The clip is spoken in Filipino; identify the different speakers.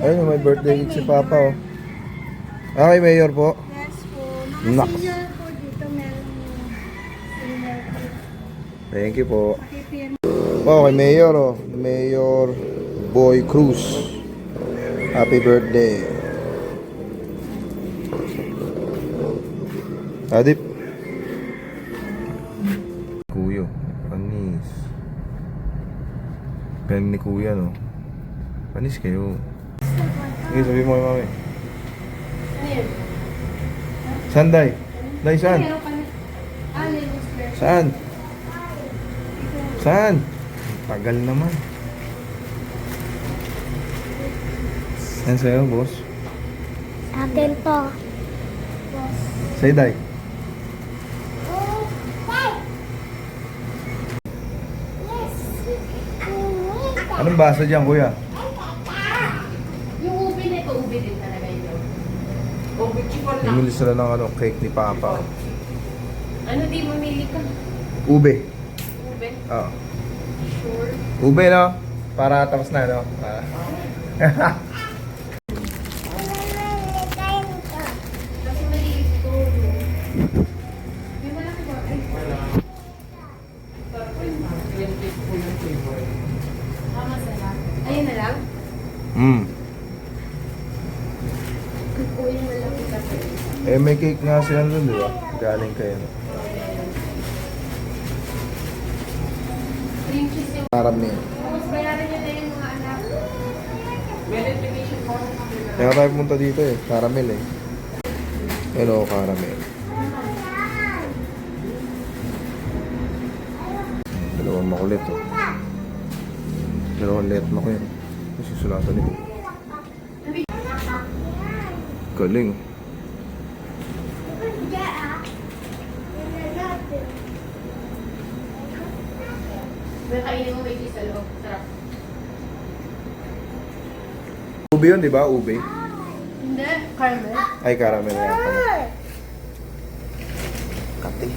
Speaker 1: Ayun, may birthday cake si Papa, oh. Okay, Mayor po.
Speaker 2: Yes po.
Speaker 1: Naks.
Speaker 2: Mga senior po dito meron senior po.
Speaker 1: Thank you po.
Speaker 2: Pakipirma.
Speaker 1: Oh, kay Mayor, oh. Mayor Boy Cruz. Happy birthday. Adip. Kuyo. Panis. Pen ni Kuya, no? Panis kayo. Sige, sabi mo kay Mami. Saan, Day? Day, saan? Saan? Saan? Tagal naman. Yan sa'yo, boss.
Speaker 2: Akin to.
Speaker 1: Sa'yo, Day. Anong basa dyan, Kuya?
Speaker 3: Yung ube nito, ube din talaga yun. Ube chikon lang.
Speaker 1: Bumili sila ng cake ni Papa.
Speaker 3: Ano di mamili ka?
Speaker 1: Ube.
Speaker 3: Ube?
Speaker 1: Oo.
Speaker 3: Sure.
Speaker 1: Ube, no? Para tapos na, no? Para.
Speaker 3: Kasi maliit ko. May malaki ba? Ay, wala. Masarap. Ayun na lang? Kukunin na lang kita.
Speaker 1: Eh, may cake nga sila doon, di ba? Galing kayo.
Speaker 3: Cream cheese yung...
Speaker 1: Caramel.
Speaker 3: Tapos bayaran niyo na yung mga anak. May notification po.
Speaker 1: Kaya tayo pumunta dito eh. Caramel eh. Hello, caramel. Dalawang makulit oh. Dalawang let makulit. Kasi sulatan nito. Galing.
Speaker 3: May kainin mo may cheese sa loob. Sarap.
Speaker 1: Ube yun, di ba? Ube.
Speaker 3: Hindi, caramel.
Speaker 1: Ay, caramel yan. Kati.